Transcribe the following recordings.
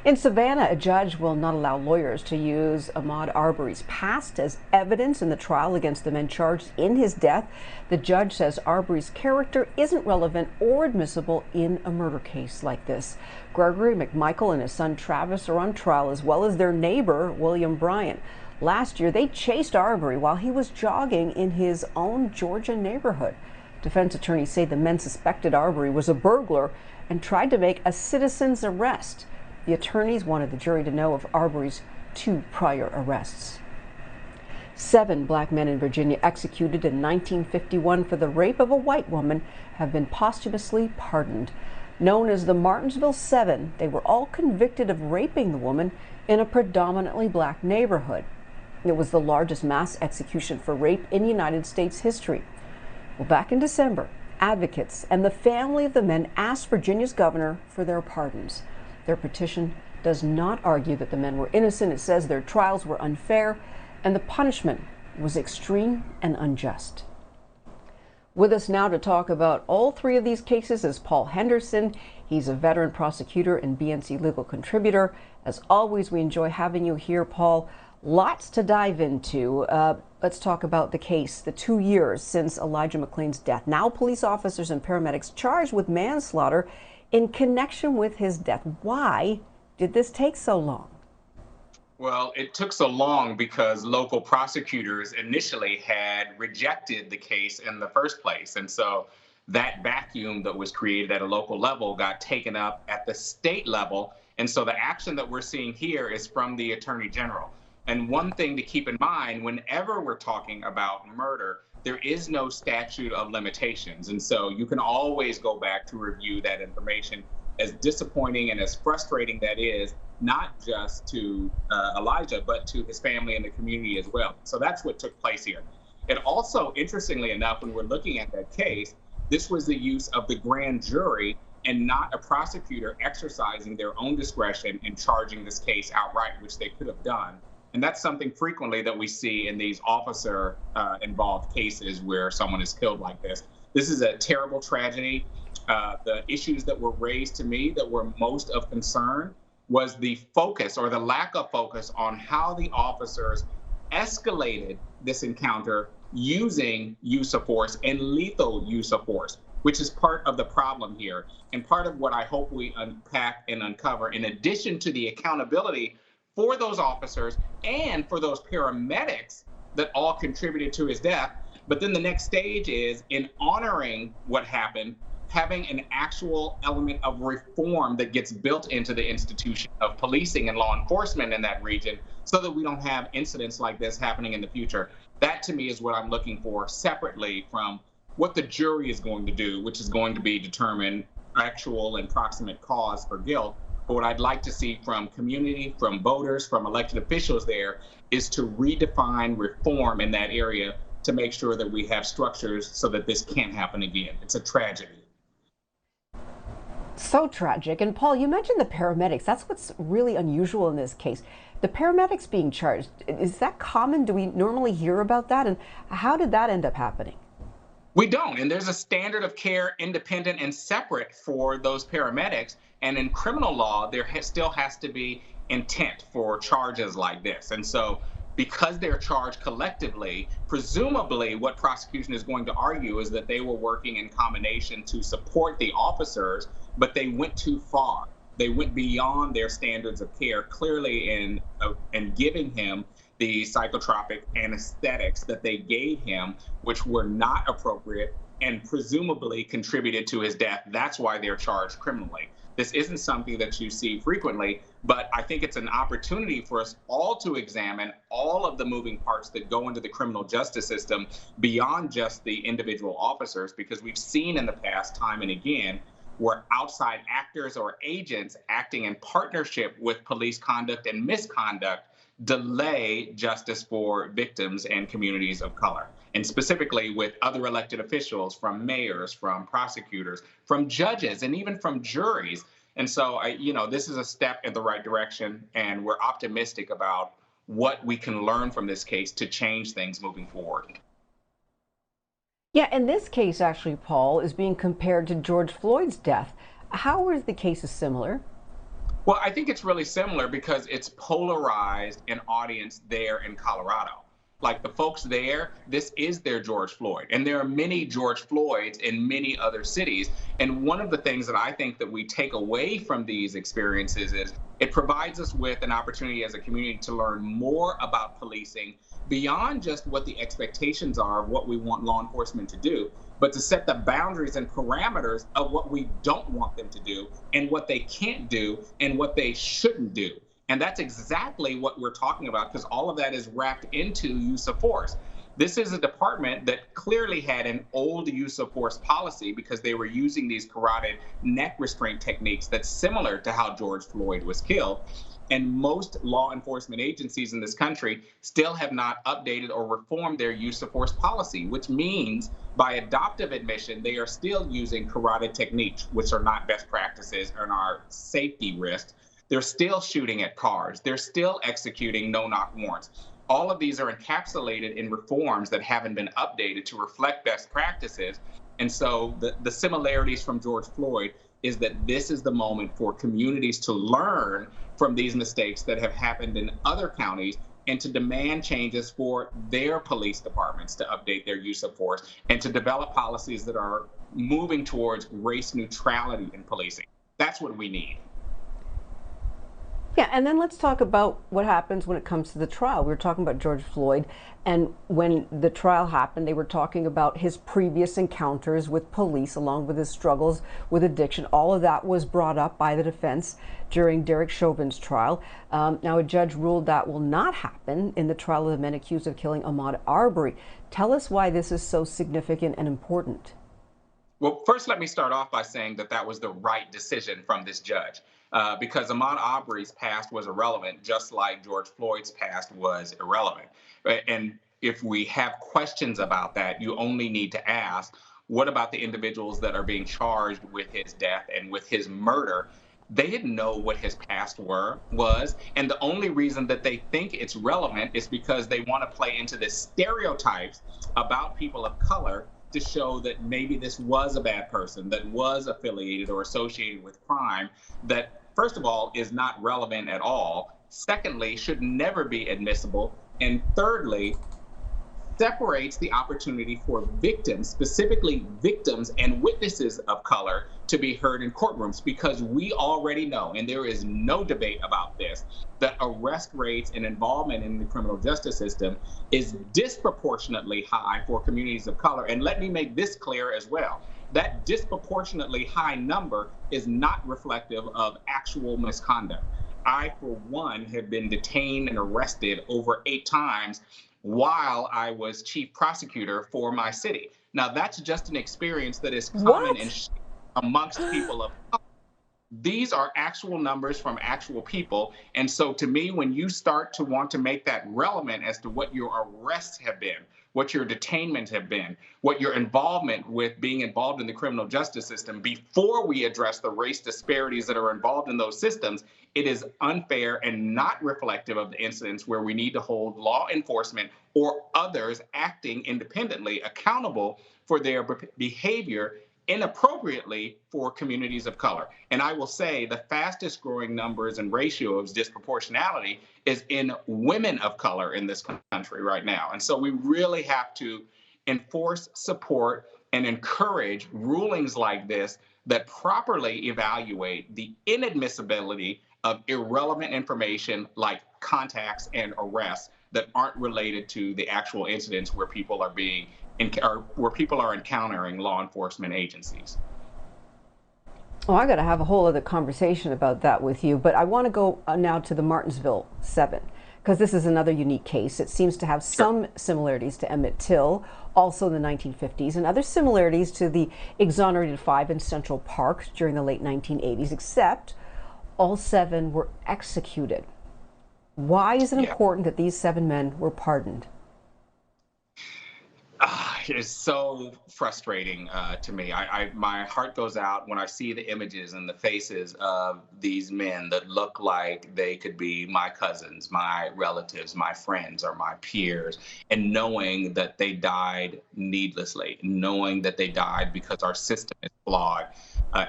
In Savannah, a judge will not allow lawyers to use Ahmaud Arbery's past as evidence in the trial against the men charged in his death. The judge says Arbery's character isn't relevant or admissible in a murder case like this. Gregory McMichael and his son Travis are on trial, as well as their neighbor, William Bryant. Last year, they chased Arbery while he was jogging in his own Georgia neighborhood. Defense attorneys say the men suspected Arbery was a burglar and tried to make a citizen's arrest. The attorneys wanted the jury to know of Arbery's 2 prior arrests. 7 black men in Virginia executed in 1951 for the rape of a white woman have been posthumously pardoned. Known as the Martinsville Seven, they were all convicted of raping the woman in a predominantly black neighborhood. It was the largest mass execution for rape in United States history. Well, back in December, advocates and the family of the men asked Virginia's governor for their pardons. Their petition does not argue that the men were innocent. It says their trials were unfair and the punishment was extreme and unjust. With us now to talk about all 3 of these cases is Paul Henderson. He's a veteran prosecutor and BNC legal contributor. As always, we enjoy having you here, Paul. Lots to dive into. Let's talk about the case, the 2 years since Elijah McClain's death. Now police officers and paramedics charged with manslaughter in connection with his death. Why did this take so long? Well, it took so long because local prosecutors initially had rejected the case in the first place. And so that vacuum that was created at a local level got taken up at the state level. And so the action that we're seeing here is from the Attorney General. And one thing to keep in mind, whenever we're talking about murder, there is no statute of limitations. And so you can always go back to review that information. As disappointing and as frustrating that is, not just to Elijah, but to his family and the community as well. So that's what took place here. And also, interestingly enough, when we're looking at that case, this was the use of the grand jury and not a prosecutor exercising their own discretion in charging this case outright, which they could have done. And that's something frequently that we see in these officer involved cases where someone is killed like this. This is a terrible tragedy. The issues that were raised to me that were most of concern was the focus or the lack of focus on how the officers escalated this encounter using use of force and lethal use of force, which is part of the problem here. And part of what I hope we unpack and uncover, in addition to the accountability for those officers and for those paramedics that all contributed to his death. But then the next stage is, in honoring what happened, having an actual element of reform that gets built into the institution of policing and law enforcement in that region so that we don't have incidents like this happening in the future. That, to me, is what I'm looking for separately from what the jury is going to do, which is going to be determine actual and proximate cause for guilt. But what I'd like to see from community, from voters, from elected officials there is to redefine reform in that area to make sure that we have structures so that this can't happen again. It's a tragedy. So tragic. And Paul, you mentioned the paramedics. That's what's really unusual in this case. The paramedics being charged, is that common? Do we normally hear about that? And how did that end up happening? We don't. And there's a standard of care independent and separate for those paramedics. And in criminal law, there still has to be intent for charges like this. And so because they're charged collectively, presumably what prosecution is going to argue is that they were working in combination to support the officers, but they went too far. They went beyond their standards of care, clearly in giving him the psychotropic anesthetics that they gave him, which were not appropriate and presumably contributed to his death. That's why they're charged criminally. This isn't something that you see frequently, but I think it's an opportunity for us all to examine all of the moving parts that go into the criminal justice system beyond just the individual officers, because we've seen in the past time and again where outside actors or agents acting in partnership with police conduct and misconduct delay justice for victims and communities of color. And specifically with other elected officials, from mayors, from prosecutors, from judges, and even from juries. And so, this is a step in the right direction, and we're optimistic about what we can learn from this case to change things moving forward. Yeah, and this case actually, Paul, is being compared to George Floyd's death. How are the cases similar? Well, I think it's really similar because it's polarized an audience there in Colorado. Like the folks there, this is their George Floyd. And there are many George Floyds in many other cities. And one of the things that I think that we take away from these experiences is it provides us with an opportunity as a community to learn more about policing beyond just what the expectations are of what we want law enforcement to do, but to set the boundaries and parameters of what we don't want them to do and what they can't do and what they shouldn't do. And that's exactly what we're talking about, because all of that is wrapped into use of force. This is a department that clearly had an old use of force policy because they were using these carotid neck restraint techniques that's similar to how George Floyd was killed. And most law enforcement agencies in this country still have not updated or reformed their use of force policy, which means by adoptive admission, they are still using carotid techniques, which are not best practices and are safety risks. They're still shooting at cars. They're still executing no-knock warrants. All of these are encapsulated in reforms that haven't been updated to reflect best practices. And so the similarities from George Floyd is that this is the moment for communities to learn from these mistakes that have happened in other counties and to demand changes for their police departments to update their use of force and to develop policies that are moving towards race neutrality in policing. That's what we need. Yeah, and then let's talk about what happens when it comes to the trial. We were talking about George Floyd, and when the trial happened, they were talking about his previous encounters with police, along with his struggles with addiction. All of that was brought up by the defense during Derek Chauvin's trial. Now, a judge ruled that will not happen in the trial of the men accused of killing Ahmaud Arbery. Tell us why this is so significant and important. Well, first, let me start off by saying that that was the right decision from this judge. Because Ahmaud Arbery's past was irrelevant, just like George Floyd's past was irrelevant. Right? And if we have questions about that, you only need to ask, what about the individuals that are being charged with his death and with his murder? They didn't know what his past was. And the only reason that they think it's relevant is because they want to play into the stereotypes about people of color to show that maybe this was a bad person, that was affiliated or associated with crime, that, first of all, is not relevant at all. Secondly, should never be admissible. And thirdly, separates the opportunity for victims, specifically victims and witnesses of color, to be heard in courtrooms, because we already know, and there is no debate about this, that arrest rates and involvement in the criminal justice system is disproportionately high for communities of color. And let me make this clear as well. That disproportionately high number is not reflective of actual misconduct. I, for one, have been detained and arrested over 8 times while I was chief prosecutor for my city. Now, that's just an experience that is common amongst people of color. These are actual numbers from actual people. And so to me, when you start to want to make that relevant as to what your arrests have been, what your detainments have been, what your involvement with being involved in the criminal justice system, before we address the race disparities that are involved in those systems, it is unfair and not reflective of the incidents where we need to hold law enforcement or others acting independently accountable for their behavior inappropriately for communities of color. And I will say the fastest growing numbers and ratio of disproportionality is in women of color in this country right now. And so we really have to enforce, support, and encourage rulings like this that properly evaluate the inadmissibility of irrelevant information like contacts and arrests that aren't related to the actual incidents where people are encountering law enforcement agencies. Well, I got to have a whole other conversation about that with you, but I want to go now to the Martinsville Seven, because this is another unique case. It seems to have some similarities to Emmett Till, also in the 1950s, and other similarities to the exonerated 5 in Central Park during the late 1980s, except all 7 were executed. Why is it important that these 7 men were pardoned? is so frustrating to me. My heart goes out when I see the images and the faces of these men that look like they could be my cousins, my relatives, my friends, or my peers, and knowing that they died needlessly, knowing that they died because our system is flawed.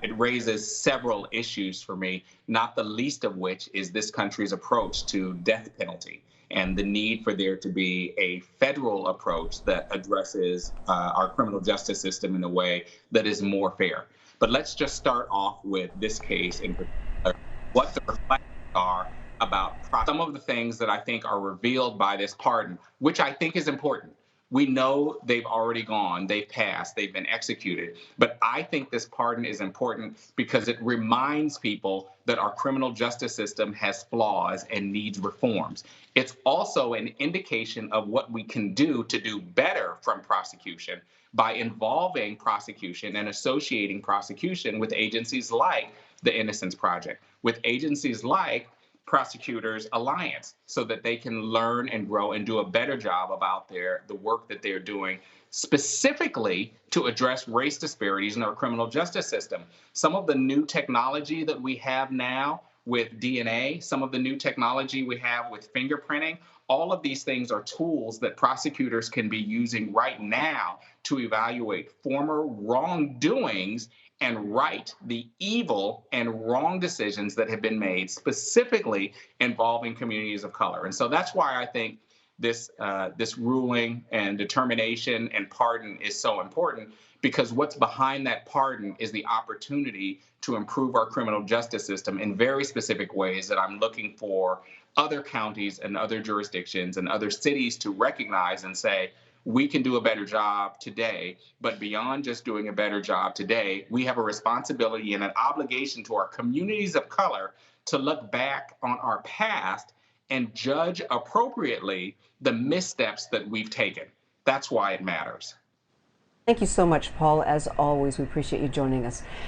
It raises several issues for me, not the least of which is this country's approach to death penalty and the need for there to be a federal approach that addresses our criminal justice system in a way that is more fair. But let's just start off with this case in particular, what the reflections are about some of the things that I think are revealed by this pardon, which I think is important. We know they've already gone, they've passed, they've been executed. But I think this pardon is important because it reminds people that our criminal justice system has flaws and needs reforms. It's also an indication of what we can do to do better from prosecution by involving prosecution and associating prosecution with agencies like the Innocence Project, with agencies like Prosecutors Alliance, so that they can learn and grow and do a better job about the work that they're doing specifically to address race disparities in our criminal justice system. Some of the new technology that we have now with DNA, some of the new technology we have with fingerprinting, all of these things are tools that prosecutors can be using right now to evaluate former wrongdoings and right the evil and wrong decisions that have been made, specifically involving communities of color. And so that's why I think this ruling and determination and pardon is so important, because what's behind that pardon is the opportunity to improve our criminal justice system in very specific ways that I'm looking for other counties and other jurisdictions and other cities to recognize and say, we can do a better job today, but beyond just doing a better job today, we have a responsibility and an obligation to our communities of color to look back on our past and judge appropriately the missteps that we've taken. That's why it matters. Thank you so much, Paul. As always, we appreciate you joining us.